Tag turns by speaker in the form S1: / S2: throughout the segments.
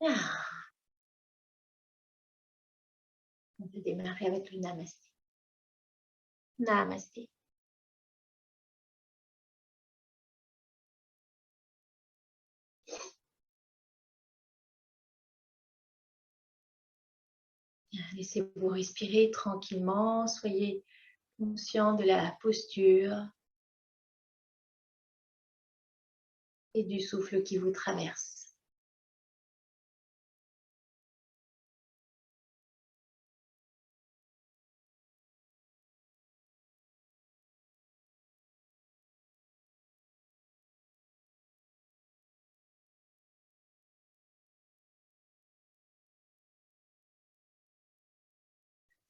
S1: Ah, on peut démarrer avec le Namasté. Namasté. Laissez-vous respirer tranquillement. Soyez conscient de la posture et du souffle qui vous traverse.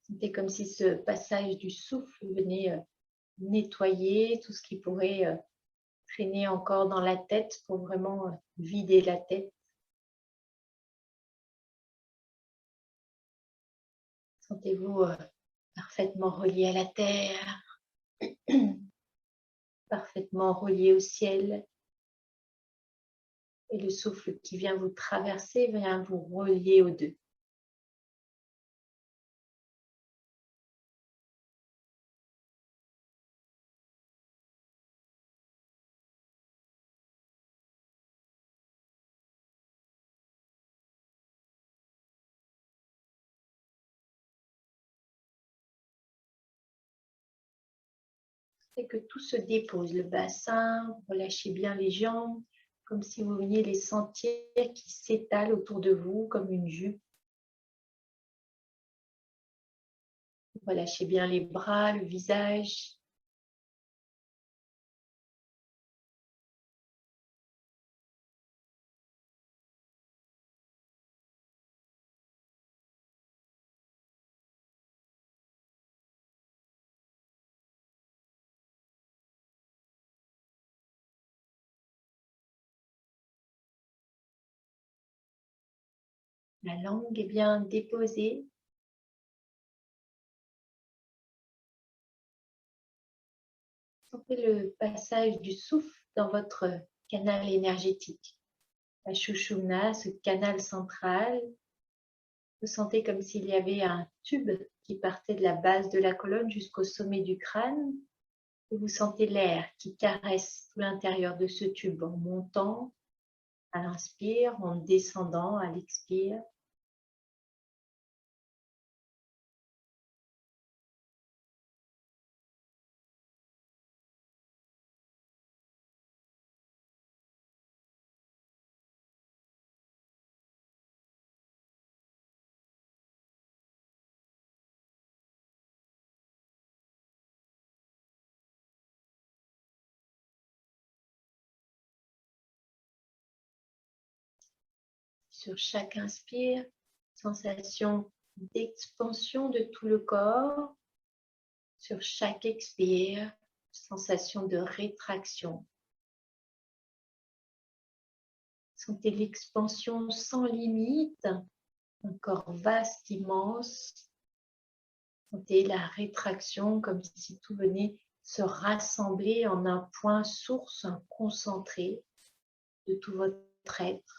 S1: Sentez comme si ce passage du souffle venait nettoyer tout ce qui pourrait traîner encore dans la tête pour vraiment vider la tête. Sentez-vous parfaitement relié à la terre, parfaitement relié au ciel. Et le souffle qui vient vous traverser vient vous relier aux deux. Et que tout se dépose, le bassin, relâchez bien les jambes, comme si vous veniez les sentir qui s'étalent autour de vous comme une jupe. Relâchez bien les bras, le visage. La langue est bien déposée. Sentez le passage du souffle dans votre canal énergétique. La Sushumna, ce canal central, vous sentez comme s'il y avait un tube qui partait de la base de la colonne jusqu'au sommet du crâne. Et vous sentez l'air qui caresse tout l'intérieur de ce tube en montant à l'inspire, en descendant à l'expire. Sur chaque inspire, sensation d'expansion de tout le corps. Sur chaque expire, sensation de rétraction. Sentez l'expansion sans limite, un corps vaste, immense. Sentez la rétraction comme si tout venait se rassembler en un point source, un concentré de tout votre être.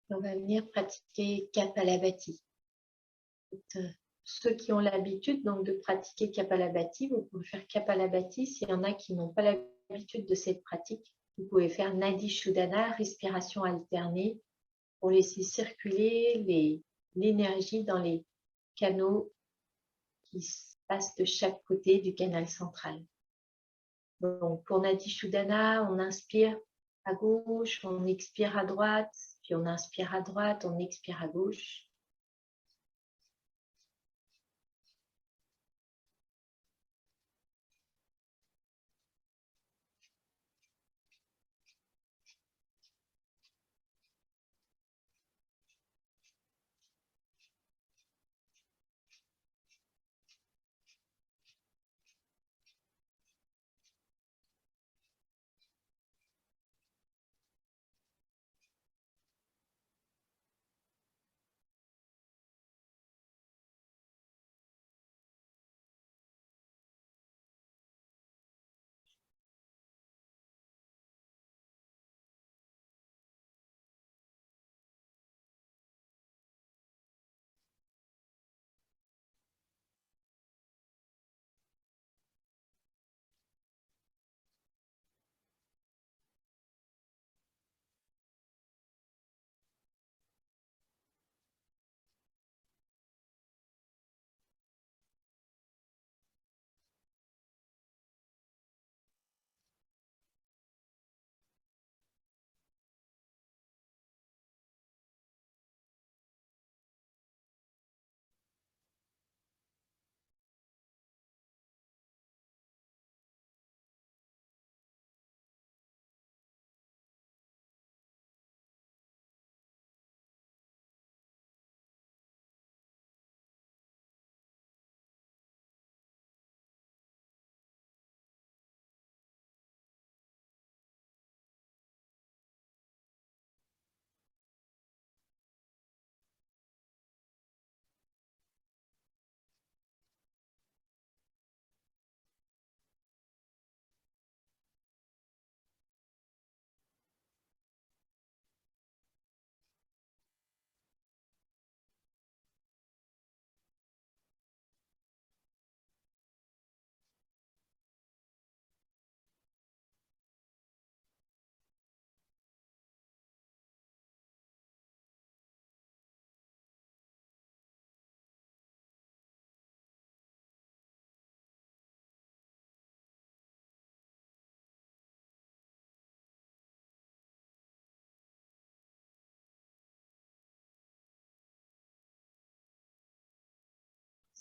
S1: On va venir pratiquer Kapalabhati. Ceux qui ont l'habitude donc de pratiquer Kapalabhati, vous pouvez faire Kapalabhati. S'il y en a qui n'ont pas l'habitude de cette pratique, vous pouvez faire Nadi Shodhana, respiration alternée, pour laisser circuler l'énergie dans les canaux qui passent de chaque côté du canal central. Donc pour Nadi Shodhana, on inspire à gauche, on expire à droite, puis on inspire à droite, on expire à gauche.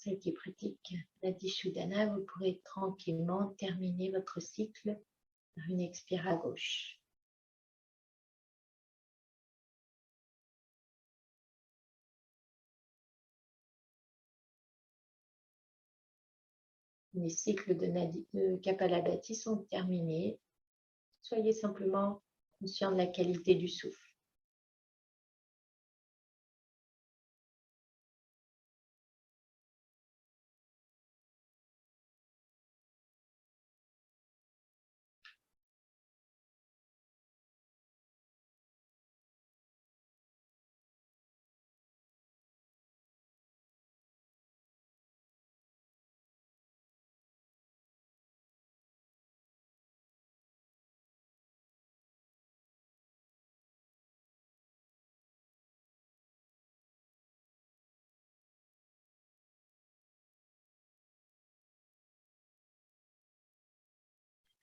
S1: celles qui pratiquent Nadi Shodhana, vous pourrez tranquillement terminer votre cycle par une expire à gauche. Les cycles de Kapalabhati sont terminés. Soyez simplement conscient de la qualité du souffle.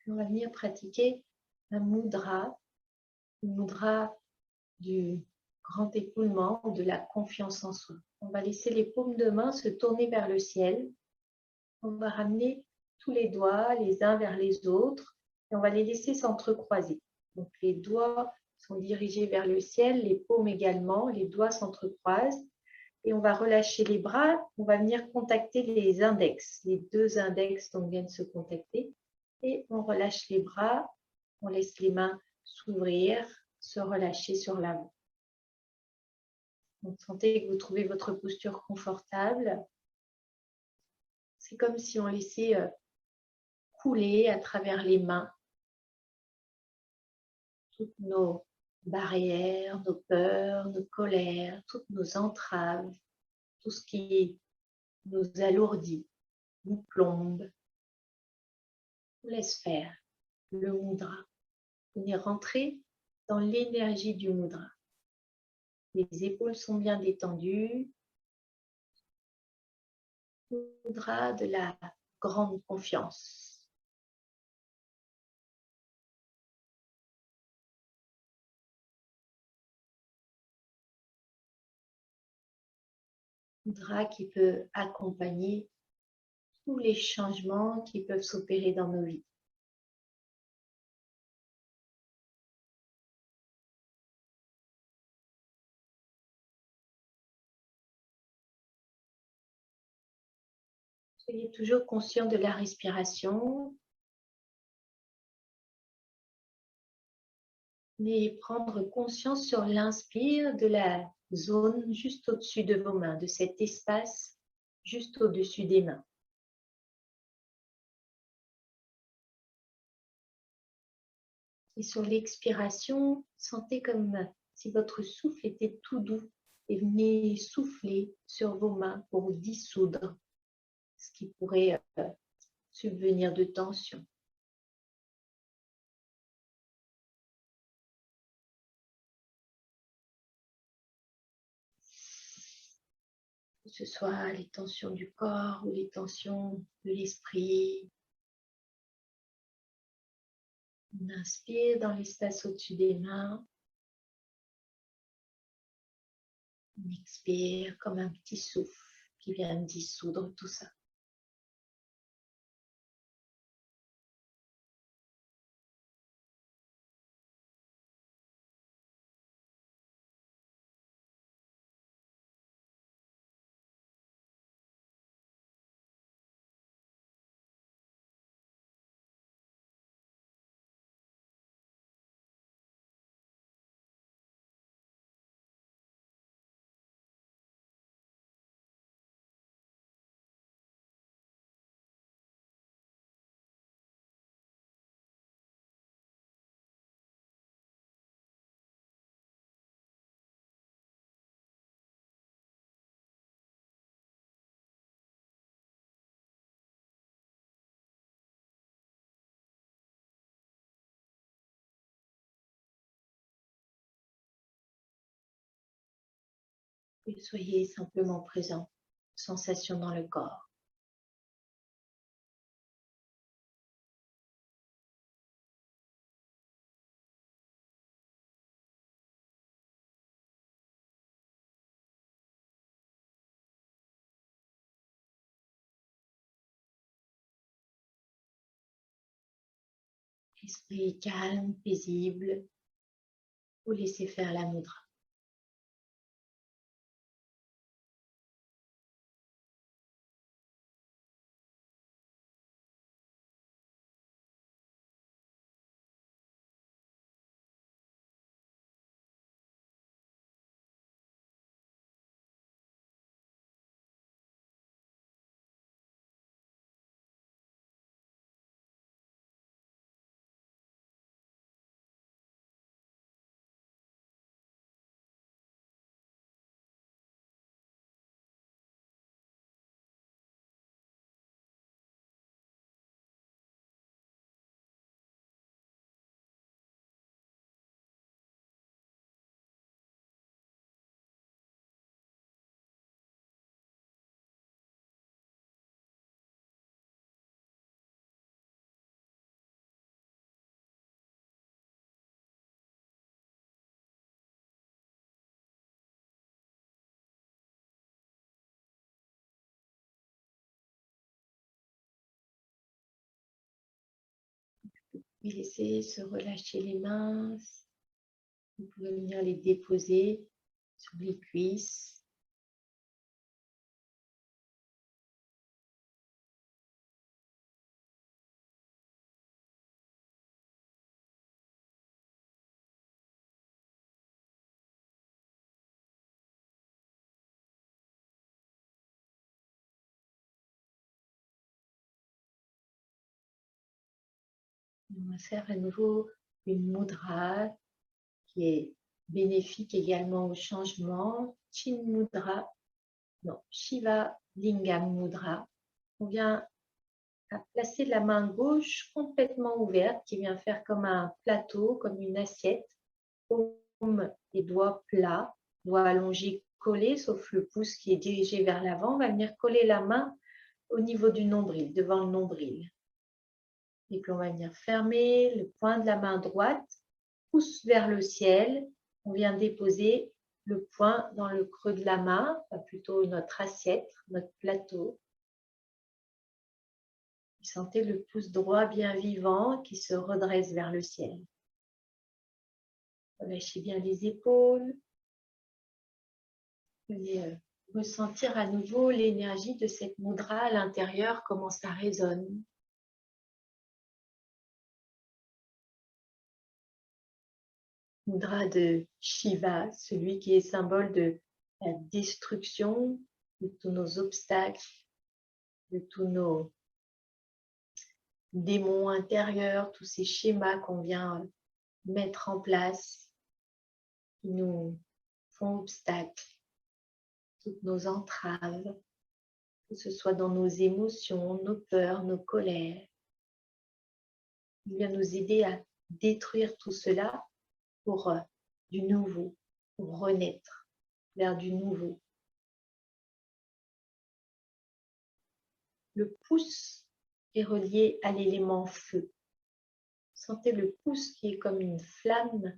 S1: On va venir pratiquer un mudra, une mudra du grand écoulement, de la confiance en soi. On va laisser les paumes de main se tourner vers le ciel. On va ramener tous les doigts les uns vers les autres et on va les laisser s'entrecroiser. Donc les doigts sont dirigés vers le ciel, les paumes également, les doigts s'entrecroisent et on va relâcher les bras. On va venir contacter les index. Les deux index donc viennent se contacter et on relâche les bras, on laisse les mains s'ouvrir, se relâcher sur l'avant. Donc, sentez que vous trouvez votre posture confortable. C'est comme si on laissait couler à travers les mains toutes nos barrières, nos peurs, nos colères, toutes nos entraves, tout ce qui nous alourdit, nous plombe. On laisse faire le mudra. Venez rentrer dans l'énergie du mudra. Les épaules sont bien détendues. Mudra de la grande confiance. Mudra qui peut accompagner tous les changements qui peuvent s'opérer dans nos vies. Soyez toujours conscient de la respiration. Mais prendre conscience sur l'inspire de la zone juste au-dessus de vos mains, de cet espace juste au-dessus des mains. Et sur l'expiration, sentez comme si votre souffle était tout doux et venez souffler sur vos mains pour dissoudre ce qui pourrait subvenir de tension. Que ce soit les tensions du corps ou les tensions de l'esprit. On inspire dans l'espace au-dessus des mains. On expire comme un petit souffle qui vient dissoudre tout ça. Et soyez simplement présent, sensation dans le corps. Esprit calme, paisible. Vous laissez faire la mudra. Et laissez se relâcher les mains. Vous pouvez venir les déposer sur les cuisses. On va faire à nouveau une mudra qui est bénéfique également au changement. Chin Mudra, non, Shiva Lingam Mudra. On vient à placer la main gauche complètement ouverte qui vient faire comme un plateau, comme une assiette. Paume et doigts plats, doigts allongés collés, sauf le pouce qui est dirigé vers l'avant. On va venir coller la main au niveau du nombril, devant le nombril. Et puis on va venir fermer le point de la main droite, pouce vers le ciel. On vient déposer le poing dans le creux de la main, enfin plutôt notre assiette, notre plateau. Sentez le pouce droit bien vivant qui se redresse vers le ciel. Relâchez bien les épaules. Venez ressentir à nouveau l'énergie de cette mudra à l'intérieur, comment ça résonne. Mudra de Shiva, celui qui est symbole de la destruction de tous nos obstacles, de tous nos démons intérieurs, tous ces schémas qu'on vient mettre en place, qui nous font obstacle, toutes nos entraves, que ce soit dans nos émotions, nos peurs, nos colères. Il vient nous aider à détruire tout cela pour du nouveau, pour renaître vers du nouveau. Le pouce est relié à l'élément feu. Sentez le pouce qui est comme une flamme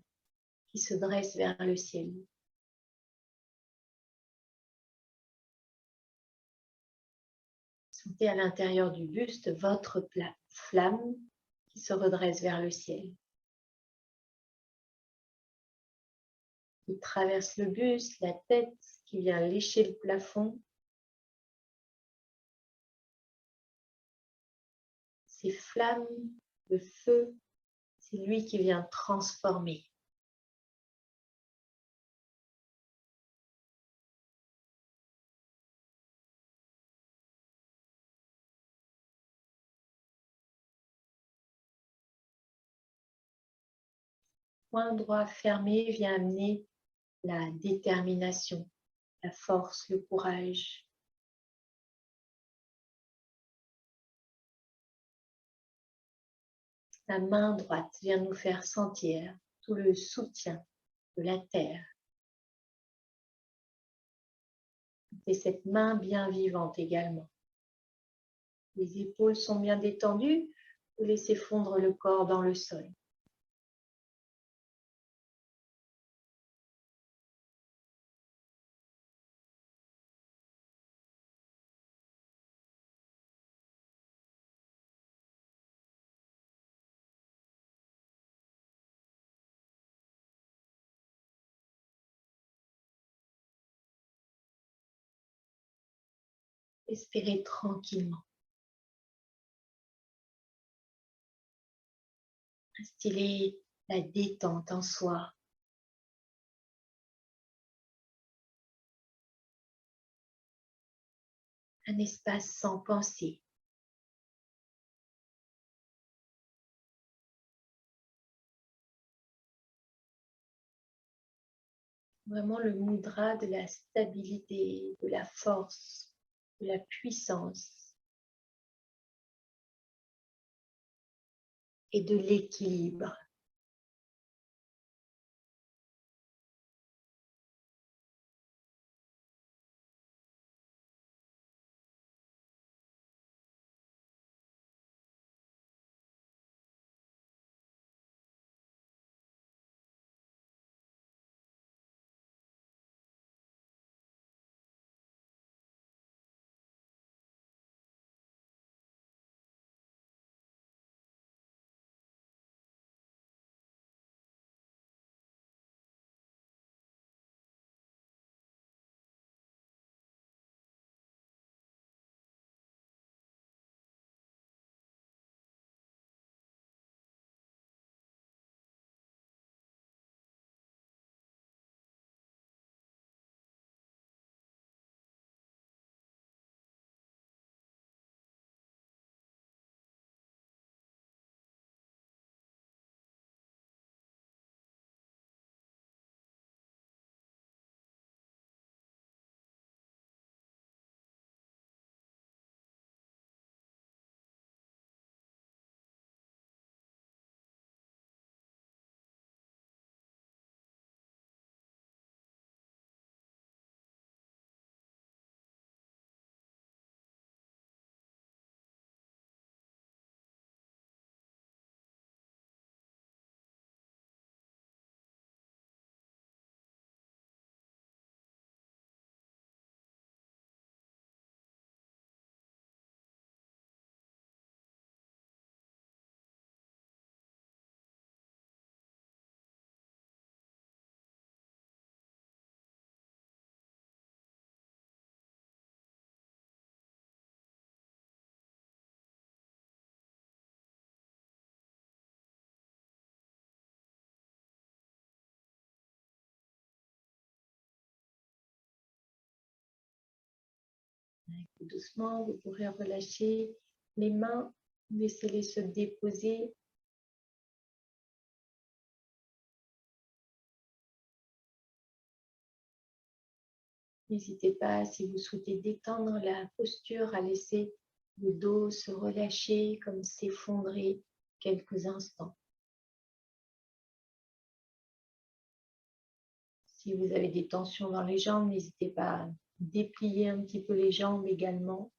S1: qui se dresse vers le ciel. Sentez à l'intérieur du buste votre flamme qui se redresse vers le ciel. Qui traverse le buste, la tête qui vient lécher le plafond. Ces flammes, le feu, c'est lui qui vient transformer. Poing droit fermé vient amener la détermination, la force, le courage. La main droite vient nous faire sentir tout le soutien de la terre. Et cette main bien vivante également. Les épaules sont bien détendues. Vous laissez fondre le corps dans le sol. Respirez tranquillement. Instillez la détente en soi. Un espace sans pensée. Vraiment le mudra de la stabilité, de la force, de la puissance et de l'équilibre. Doucement, vous pourrez relâcher les mains, laissez-les se déposer. N'hésitez pas, si vous souhaitez détendre la posture, à laisser le dos se relâcher, comme s'effondrer quelques instants. Si vous avez des tensions dans les jambes, n'hésitez pas à déplier un petit peu les jambes également.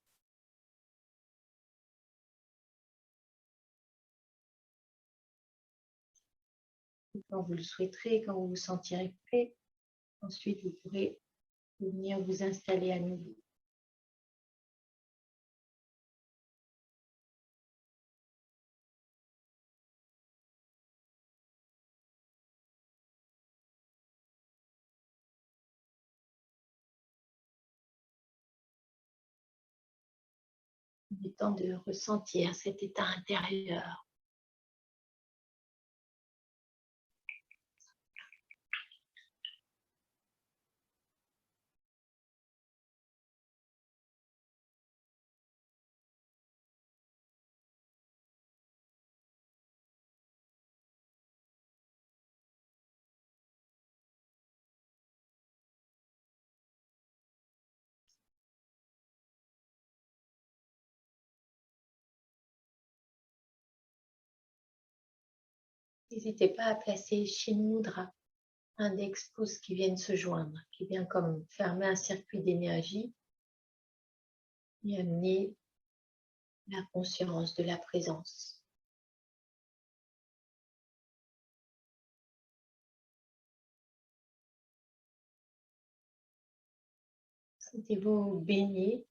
S1: Quand vous le souhaiterez, quand vous vous sentirez prêt, ensuite vous pourrez venir vous installer à nouveau. Il est temps de ressentir cet état intérieur. N'hésitez pas à placer Shin Mudra, index pouce qui viennent se joindre, qui vient comme fermer un circuit d'énergie et amener la conscience de la présence. Sentez-vous baigné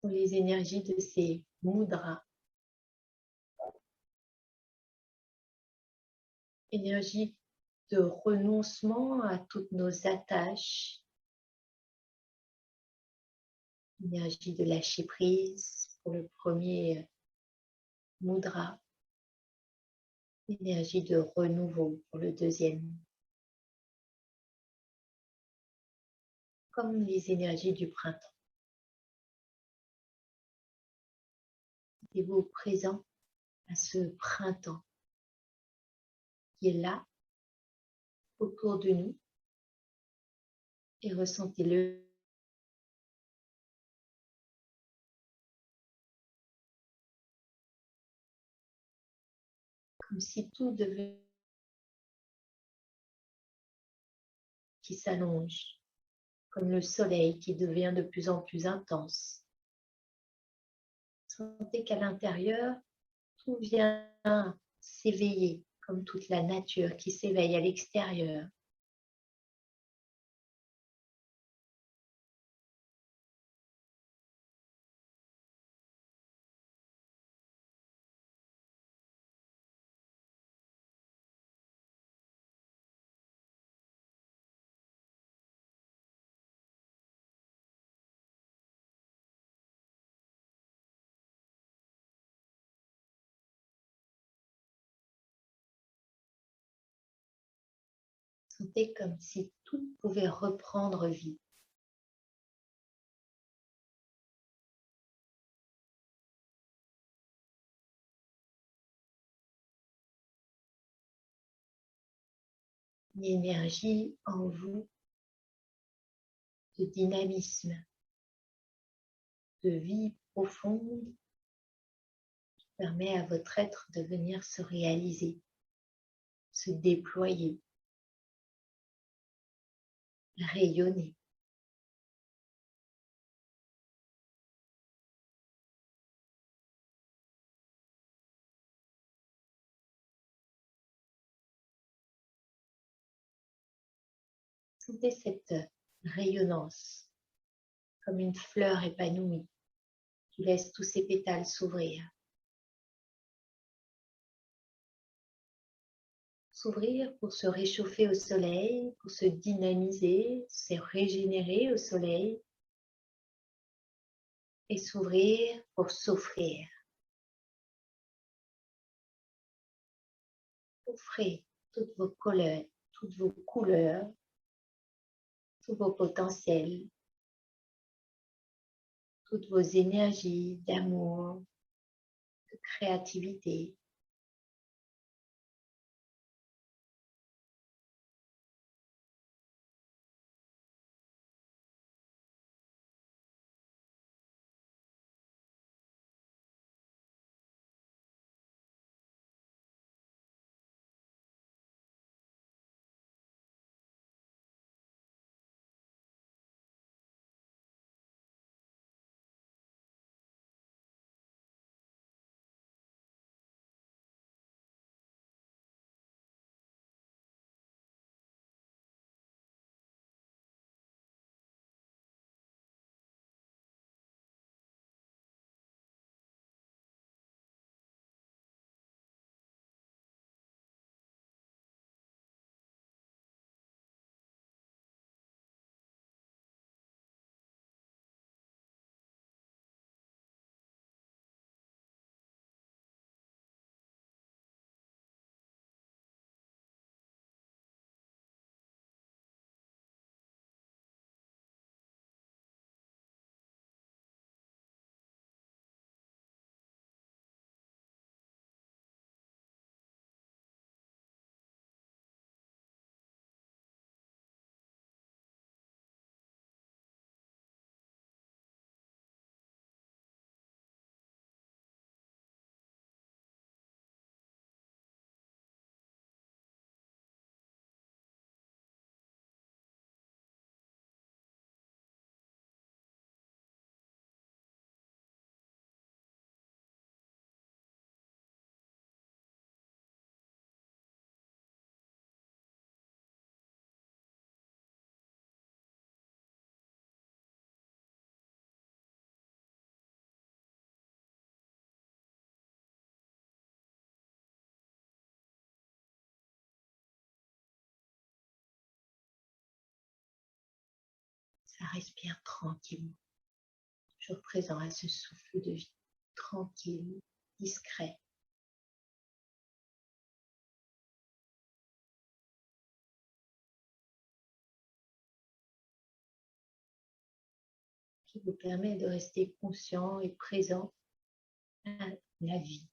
S1: dans les énergies de ces mudras. Énergie de renoncement à toutes nos attaches, Énergie de lâcher prise pour le premier mudra. Énergie de renouveau pour le deuxième. Comme les énergies du printemps. Sentez-vous présent à ce printemps qui est là, autour de nous, et ressentez-le comme si tout devait qui s'allonge, comme le soleil qui devient de plus en plus intense. Sentez qu'à l'intérieur, tout vient s'éveiller, comme toute la nature qui s'éveille à l'extérieur. Sentez comme si tout pouvait reprendre vie. Une énergie en vous de dynamisme, de vie profonde qui permet à votre être de venir se réaliser, se déployer, rayonner. Sentez cette rayonnance comme une fleur épanouie qui laisse tous ses pétales s'ouvrir. S'ouvrir pour se réchauffer au soleil, pour se dynamiser, se régénérer au soleil et s'ouvrir pour s'offrir. Offrez toutes vos couleurs, tous vos potentiels, toutes vos énergies d'amour, de créativité. Ça respire tranquillement. toujours présent à ce souffle de vie, tranquille, discret. Qui vous permet de rester conscient et présent à la vie.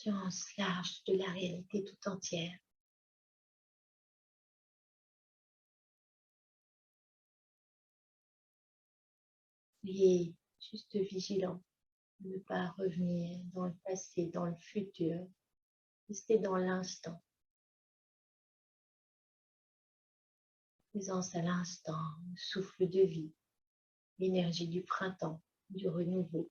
S1: Conscience large de la réalité tout entière. Soyez juste vigilant, ne pas revenir dans le passé, dans le futur. Restez dans l'instant. Présence à l'instant, souffle de vie, l'énergie du printemps, du renouveau.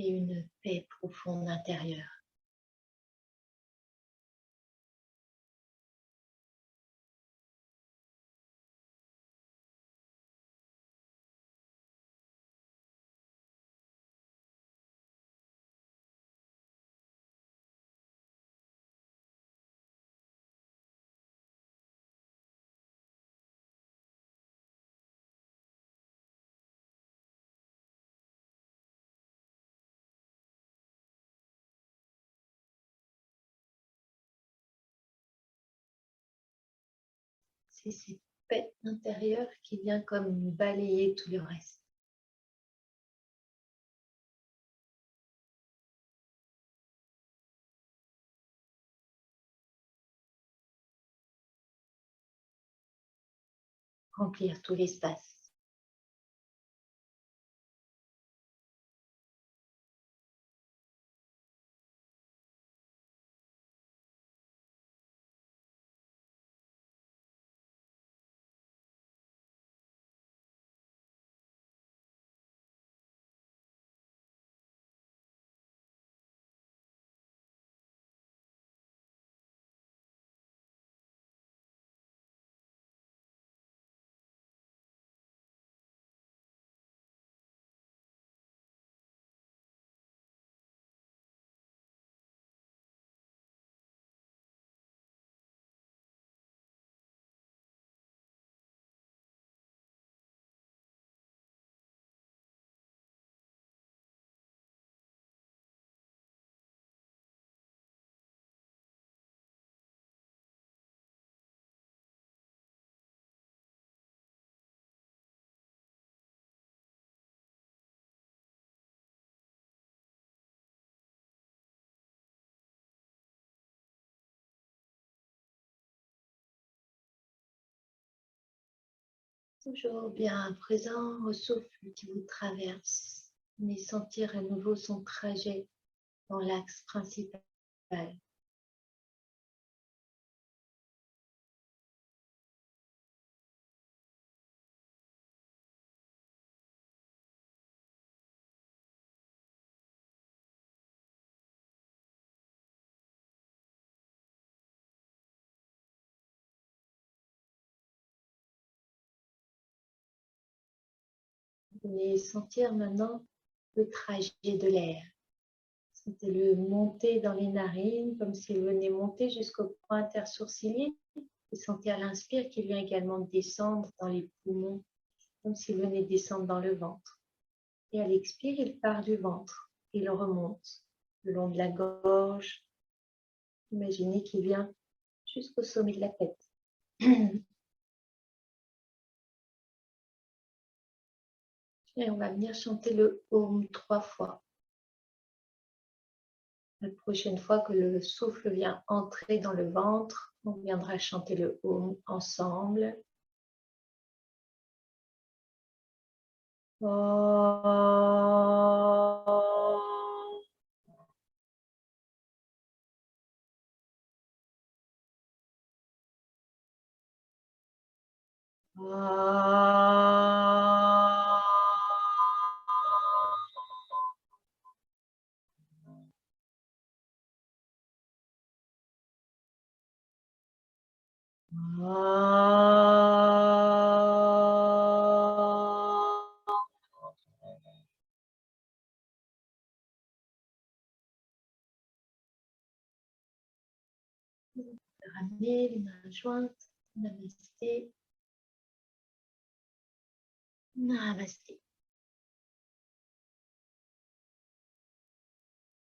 S1: Et une paix profonde intérieure. C'est cette paix intérieure qui vient comme balayer tout le reste. Remplir tout l'espace. Toujours bien présent au souffle qui vous traverse, mais sentir à nouveau son trajet dans l'axe principal. Et sentir maintenant le trajet de l'air. Sentez-le monter dans les narines comme s'il venait monter jusqu'au point intersourcilier. Et sentez à l'inspire qu'il vient également descendre dans les poumons comme s'il venait descendre dans le ventre. Et à l'expire, il part du ventre. Il remonte le long de la gorge. Imaginez qu'il vient jusqu'au sommet de la tête. Et on va venir chanter le Om 3 fois. La prochaine fois que le souffle vient entrer dans le ventre, on viendra chanter le Om ensemble. Ramenez les mains jointes. Namasté. Namasté.